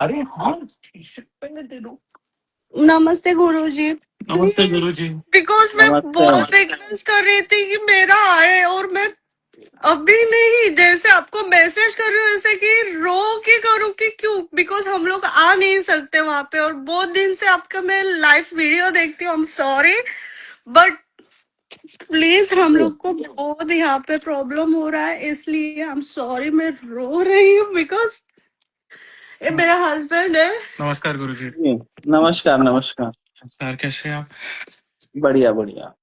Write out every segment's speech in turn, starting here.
अरे हाँ, टी-शर्ट पहने थे लोग। नमस्ते गुरुजी। नमस्ते गुरुजी। बिकॉज मैं नमस्ते। बहुत रिक्वेस्ट कर रही थी कि मेरा आए, और मैं अभी नहीं, जैसे आपको मैसेज कर रही हूँ ऐसे कि रो के करूँ कि क्यों, बिकॉज हम लोग आ नहीं सकते वहां पे, और बहुत दिन से आपका मैं लाइव वीडियो देखती हूँ। I am sorry, but please हम लोग को बहुत यहाँ पे प्रॉब्लम हो रहा है, इसलिए आई एम सॉरी, मैं रो रही हूँ बिकॉज ये मेरा हस्बैंड है। नमस्कार गुरुजी। जी, नमस्कार नमस्कार। नमस्कार, कैसे हैं आप? बढ़िया बढ़िया।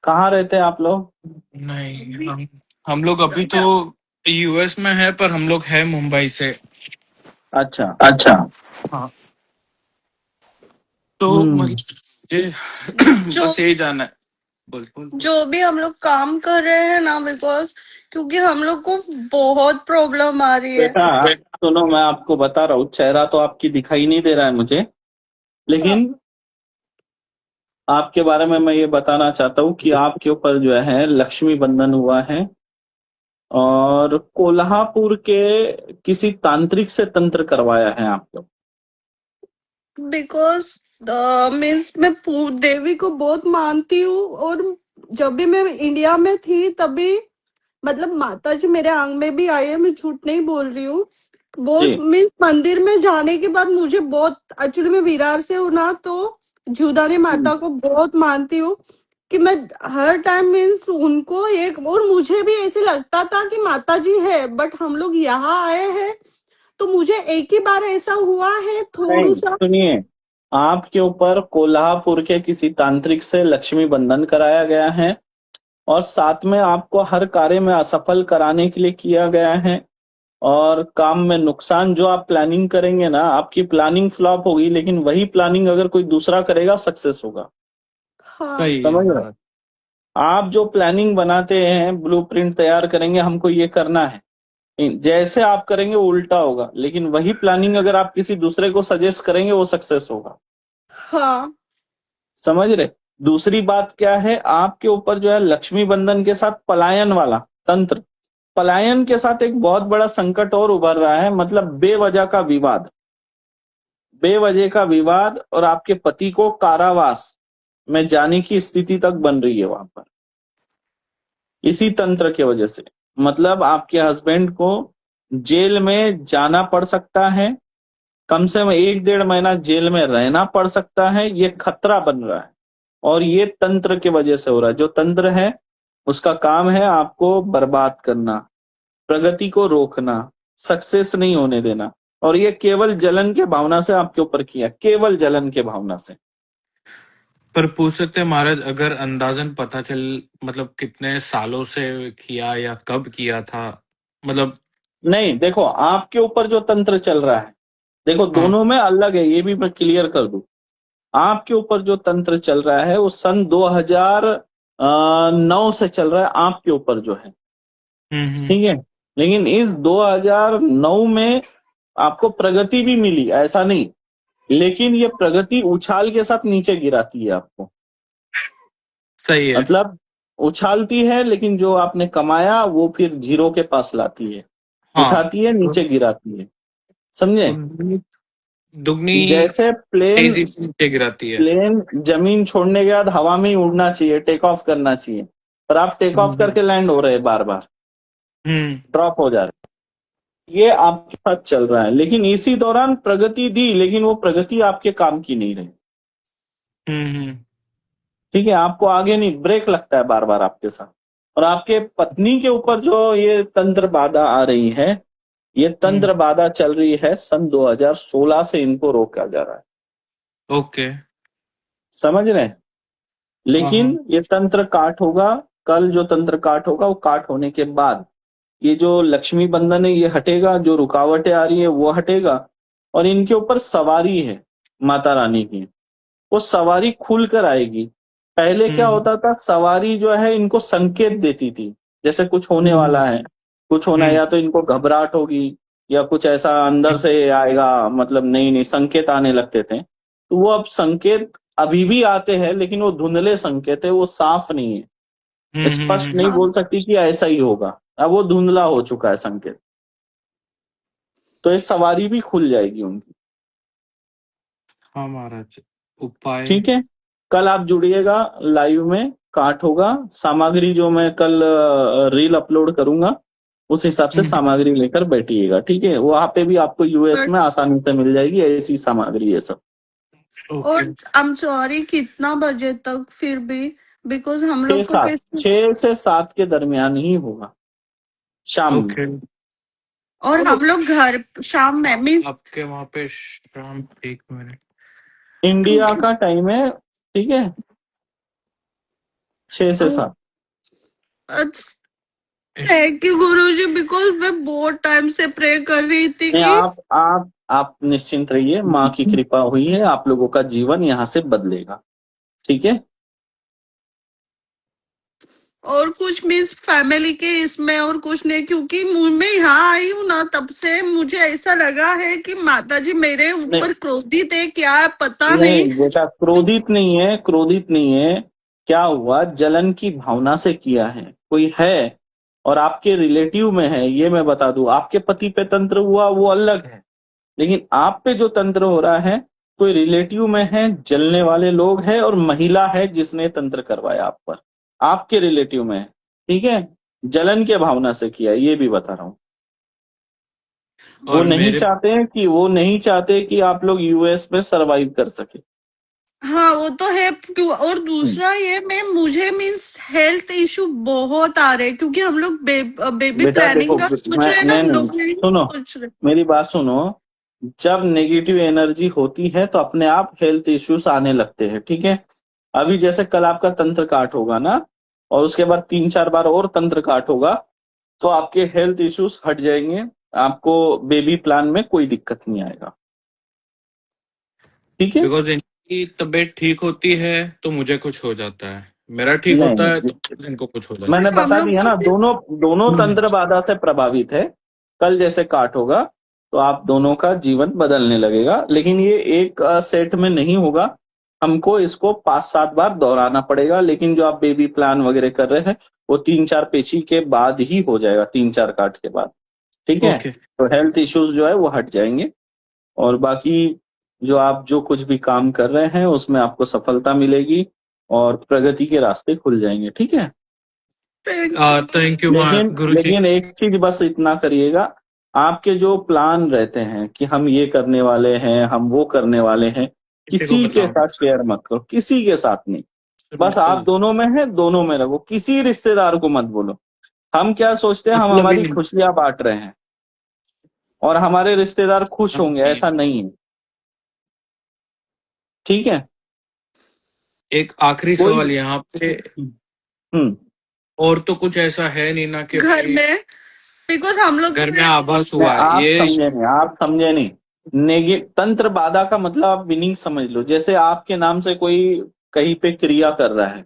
कहाँ रहते हैं आप लोग? नहीं, हम लोग अभी तो यूएस में है, पर हम लोग है मुंबई से। अच्छा। अच्छा। हाँ, तो मुझे जो बस यही जानना है। बोल। जो भी हम लोग काम कर रहे हैं ना, बिकॉज क्योंकि हम लोग को बहुत प्रॉब्लम आ रही है। बेटा सुनो, मैं आपको बता रहा हूँ, चेहरा तो आपकी दिखाई नहीं दे रहा है मुझे, लेकिन आपके बारे में मैं ये बताना चाहता हूँ कि आपके ऊपर जो है लक्ष्मी बंधन हुआ है, और कोल्हापुर के किसी तांत्रिक से तंत्र करवाया है आपको। बिकॉज मीन्स मैं देवी को बहुत मानती हूँ, और जब भी मैं इंडिया में थी तभी मतलब माता जी मेरे आंग में भी आई है, मैं झूठ नहीं बोल रही हूँ। बहुत जी मीन्स मंदिर में जाने के बाद मुझे बहुत, एक्चुअली मैं विरार से हूँ ना, तो झूदानी माता को बहुत मानती हूँ कि मैं हर टाइम मीन्स उनको एक, और मुझे भी ऐसे लगता था कि माता जी है, बट हम लोग यहाँ आए हैं तो मुझे एक ही बार ऐसा हुआ है थोड़ा नहीं, सा। सुनिए, आपके ऊपर कोल्हापुर के किसी तांत्रिक से लक्ष्मी बंधन कराया गया है, और साथ में आपको हर कार्य में असफल कराने के लिए किया गया है, और काम में नुकसान। जो आप प्लानिंग करेंगे ना, आपकी प्लानिंग फ्लॉप होगी, लेकिन वही प्लानिंग अगर कोई दूसरा करेगा सक्सेस होगा। हाँ सही है समझ रहे? बात। आप जो प्लानिंग बनाते हैं, ब्लूप्रिंट तैयार करेंगे, हमको ये करना है, जैसे आप करेंगे वो उल्टा होगा, लेकिन वही प्लानिंग अगर आप किसी दूसरे को सजेस्ट करेंगे वो सक्सेस होगा। हाँ समझ रहे? दूसरी बात क्या है, आपके ऊपर जो है लक्ष्मी बंधन के साथ पलायन वाला तंत्र, पलायन के साथ एक बहुत बड़ा संकट और उभर रहा है, मतलब बेवजह का विवाद, बेवजह का विवाद, और आपके पति को कारावास में जाने की स्थिति तक बन रही है वहां पर, इसी तंत्र की वजह से। मतलब आपके हस्बैंड को जेल में जाना पड़ सकता है, कम से कम 1-1.5 महीना जेल में रहना पड़ सकता है, ये खतरा बन रहा है, और ये तंत्र की वजह से हो रहा है। जो तंत्र है उसका काम है आपको बर्बाद करना, प्रगति को रोकना, सक्सेस नहीं होने देना, और ये केवल जलन के भावना से आपके ऊपर किया, केवल जलन के भावना से। पर पूछ सकते हैं महाराज, अगर अंदाजन पता चल, मतलब कितने सालों से किया या कब किया था, मतलब? नहीं, देखो आपके ऊपर जो तंत्र चल रहा है, देखो हाँ। दोनों में अलग है, ये भी मैं क्लियर कर दूं। आपके ऊपर जो तंत्र चल रहा है वो सन 2009 से चल रहा है आपके ऊपर जो है, हम्म। ठीक है। लेकिन इस 2009 में आपको प्रगति भी मिली, ऐसा नहीं, लेकिन ये प्रगति उछाल के साथ नीचे गिराती है आपको। सही है। मतलब उछालती है, लेकिन जो आपने कमाया वो फिर जीरो के पास लाती है, हाँ, उठाती है नीचे गिराती है। समझे? दुगनी दुगनी जैसे प्लेन, तेजी से नीचे गिराती है। प्लेन जमीन छोड़ने के बाद हवा में ही उड़ना चाहिए, टेक ऑफ करना चाहिए, पर आप टेक ऑफ हम्म। करके लैंड हो रहे हैं, बार बार हम्म। ड्रॉप हो जा रहे हैं। ये आपके साथ चल रहा है, लेकिन इसी दौरान प्रगति दी, लेकिन वो प्रगति आपके काम की नहीं रही। हम्म। ठीक है, आपको आगे नहीं, ब्रेक लगता है बार बार आपके साथ। और आपके पत्नी के ऊपर जो ये तंत्र बाधा आ रही है, ये हम्म। तंत्र बाधा चल रही है सन 2016 से, इनको रोका जा रहा है। ओके। समझ रहे हैं? हाँ लेकिन हाँ। ये तंत्र काट होगा, कल जो तंत्र काट होगा वो काट होने के बाद ये जो लक्ष्मी बंधन है ये हटेगा, जो रुकावटें आ रही है वो हटेगा, और इनके ऊपर सवारी है माता रानी की, वो सवारी खुलकर आएगी। पहले क्या हम्म। होता था, सवारी जो है इनको संकेत देती थी, जैसे कुछ होने वाला हम्म। है, कुछ होना है, हम्म। या तो इनको घबराहट होगी, या कुछ ऐसा अंदर से आएगा, मतलब नई नई संकेत आने लगते थे। तो वो अब संकेत अभी भी आते हैं, लेकिन वो धुंधले संकेत है, वो साफ नहीं है, स्पष्ट नहीं हाँ बोल सकती कि ऐसा ही होगा, अब वो धुंधला हो चुका है संकेत। तो ये सवारी भी खुल जाएगी उनकी। हाँ महाराज, उपाय। ठीक है, कल आप जुड़िएगा लाइव में, काट होगा, सामग्री जो मैं कल रील अपलोड करूंगा उस हिसाब से सामग्री लेकर बैठिएगा। ठीक है, वहां पे भी आपको यूएस बट में आसानी से मिल जाएगी ऐसी सामग्री, ये सब। ओके। और आई एम सॉरी, कितना बजे तक फिर भी, बिकॉज हम छः लोग को सात कैसे, 6 से 7 के दरमियान ही होगा शाम में। ओके। और हम लोग घर शाम में मीन्स, आपके वहां पे शाम, एक मिनट। इंडिया का टाइम है, ठीक है, 6 से 7। थैंक यू गुरुजी, बिकॉज मैं बहुत टाइम से प्रे कर रही थी नहीं, कि, आप निश्चिंत रहिए, माँ की कृपा हुई है, आप लोगों का जीवन यहाँ से बदलेगा। ठीक है, और कुछ मीन्स फैमिली के इसमें और कुछ नहीं, क्योंकि मैं यहाँ आई हूँ ना, तब से मुझे ऐसा लगा है कि माता जी मेरे नहीं ऊपर क्रोधित है, क्या है पता नहीं नहीं। बेटा, क्रोधित नहीं है, क्रोधित नहीं है। क्या हुआ, जलन की भावना से किया है, कोई है और आपके रिलेटिव में है, ये मैं बता दूं। आपके पति पे तंत्र हुआ वो अलग है, लेकिन आप पे जो तंत्र हो रहा है, कोई रिलेटिव में है, जलने वाले लोग हैं और महिला है जिसने तंत्र करवाया आप पर, आपके रिलेटिव में है। ठीक है, जलन के भावना से किया है, ये भी बता रहा हूं। और मेरे वो नहीं चाहते कि आप लोग यूएस में सरवाइव कर सके। हाँ वो तो है, क्यों, और दूसरा ये मैं मुझे मीन्स हेल्थ इशू बहुत आ रहे हैं, क्योंकि हम लोग बेबी बेटा देखो, प्लानिंग का सोच मैं रहे हैं ना, नहीं नहीं लोग नहीं सुनो, सोच रहे। मेरी बात सुनो। जब नेगेटिव एनर्जी होती है तो अपने आप हेल्थ इश्यूज आने लगते हैं। ठीक है, अभी जैसे कल आपका तंत्र काट होगा ना, और उसके बाद 3-4 बार और तंत्र काट होगा, तो आपके हेल्थ इश्यूज हट जाएंगे, आपको बेबी प्लान में कोई दिक्कत नहीं आएगा। ठीक है, बिकॉज इनकी तबीयत ठीक होती है तो मुझे कुछ हो जाता है, मेरा ठीक नहीं होता है नहीं, तो इनको कुछ हो जाता मैंने हम बता लोग दिया ना, सब दोनों दोनों है। तंत्र बाधा से प्रभावित है। कल जैसे काट होगा तो आप दोनों का जीवन बदलने लगेगा, लेकिन ये एक सेट में नहीं होगा, हमको इसको 5-7 बार दोहराना पड़ेगा। लेकिन जो आप बेबी प्लान वगैरह कर रहे हैं वो 3-4 पेशी के बाद ही हो जाएगा, 3-4 काट के बाद। ठीक है, ओके। तो हेल्थ इश्यूज जो है वो हट जाएंगे, और बाकी जो आप जो कुछ भी काम कर रहे हैं उसमें आपको सफलता मिलेगी और प्रगति के रास्ते खुल जाएंगे। ठीक है, थैंक यू लेकिन गुरु जी। लेकिन एक चीज बस इतना करिएगा, आपके जो प्लान रहते हैं कि हम ये करने वाले हैं, हम वो करने वाले हैं, किसी को किसी के बताओ साथ शेयर मत करो, किसी के साथ नहीं। बस आप बिल्कुल। दोनों में है, दोनों में रखो, किसी रिश्तेदार को मत बोलो। हम क्या सोचते हैं, हम इसलिए भी हमारी नहीं। खुशियां बांट रहे हैं और हमारे रिश्तेदार खुश होंगे, ओके। ऐसा नहीं है। ठीक है, एक आखिरी कोई सवाल यहाँ पे, हम्म और तो कुछ ऐसा है नहीं ना कि घर भाई में, बिकॉज हम लोग घर में आभास नहीं, हुआ है आप ये। समझे नहीं, आप समझे नहीं। तंत्र बाधा का मतलब आप मीनिंग समझ लो। जैसे आपके नाम से कोई कहीं पे क्रिया कर रहा है,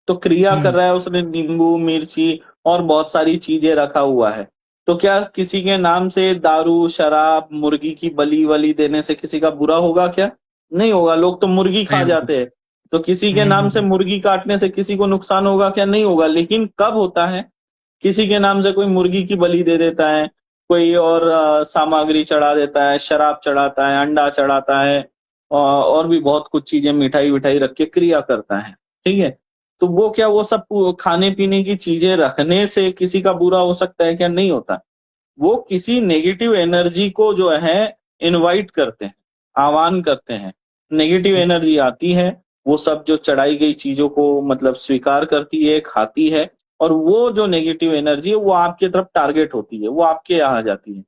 तो क्रिया कर रहा है, उसने नींबू मिर्ची और बहुत सारी चीजें रखा हुआ है, तो क्या किसी के नाम से दारू शराब मुर्गी की बलि वली देने से किसी का बुरा होगा क्या? नहीं होगा, लोग तो मुर्गी खा नहीं होगा। जाते हैं। तो किसी के नाम से मुर्गी काटने से किसी को नुकसान होगा क्या? नहीं होगा। लेकिन कब होता है, किसी के नाम से कोई मुर्गी की बलि दे देता है, कोई और सामग्री चढ़ा देता है, शराब चढ़ाता है, अंडा चढ़ाता है, और भी बहुत कुछ चीजें मिठाई विठाई रख के क्रिया करता है। ठीक है, तो वो क्या, वो सब खाने पीने की चीजें रखने से किसी का बुरा हो सकता है क्या? नहीं होता। वो किसी नेगेटिव एनर्जी को जो है इनवाइट करते हैं, आह्वान करते हैं। नेगेटिव एनर्जी आती है, वो सब जो चढ़ाई गई चीजों को मतलब स्वीकार करती है, खाती है, और वो जो नेगेटिव एनर्जी है वो आपकी तरफ टारगेट होती है, वो आपके यहाँ आ जाती है,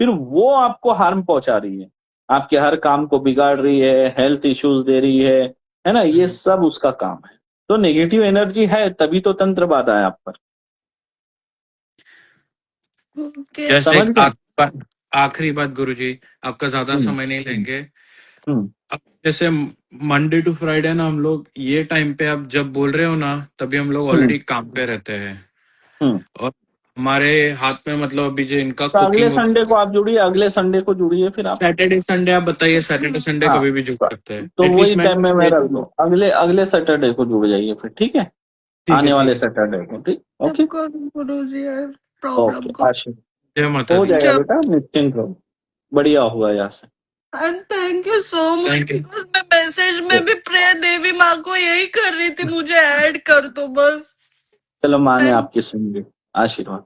फिर वो आपको हार्म पहुंचा रही है, आपके हर काम को बिगाड़ रही है, हेल्थ इश्यूज दे रही है ना, ये सब उसका काम है। तो नेगेटिव एनर्जी है, तभी तो तंत्र बाधा है आप पर। के, जैसे समझ एक गए? आखिरी बात गुरु जी, आपका ज्यादा हम्म समय नहीं लेंगे। हम्म अब जैसे मंडे टू फ्राइडे ना, हम लोग ये टाइम पे आप जब बोल रहे हो ना, तभी हम लोग हम्म ऑलरेडी काम पे रहते हैं। हम्म और हमारे हाथ में मतलब अभी जो इनका तो अगले कुकिंग, संडे को आप जुड़िए, अगले संडे को जुड़िए फिर आप। सैटरडे संडे आप बताइए, सैटरडे संडे हाँ, कभी भी जुड़ सकते हैं, तो वही एटलीस्ट मैं टाइम में मैं रख दूँ, अगले अगले सैटरडे को जुड़ जाइए फिर। ठीक है, ठीक है। आने वाले ठीक है। सैटरडे को। ठीक, ओके सबको गुरु जी ओके, प्रॉब्लम को आशीष जय माता हो दी। जाएगा जब बेटा, निश्चिंत रहो। बढ़िया हुआ यहाँ से। And thank you so much, thank you. Because मैं मैसेज में भी प्रे देवी माँ को यही कर रही थी, मुझे ऐड कर दो बस। चलो माँ ने Thank आपकी सुन ली, आशीर्वाद।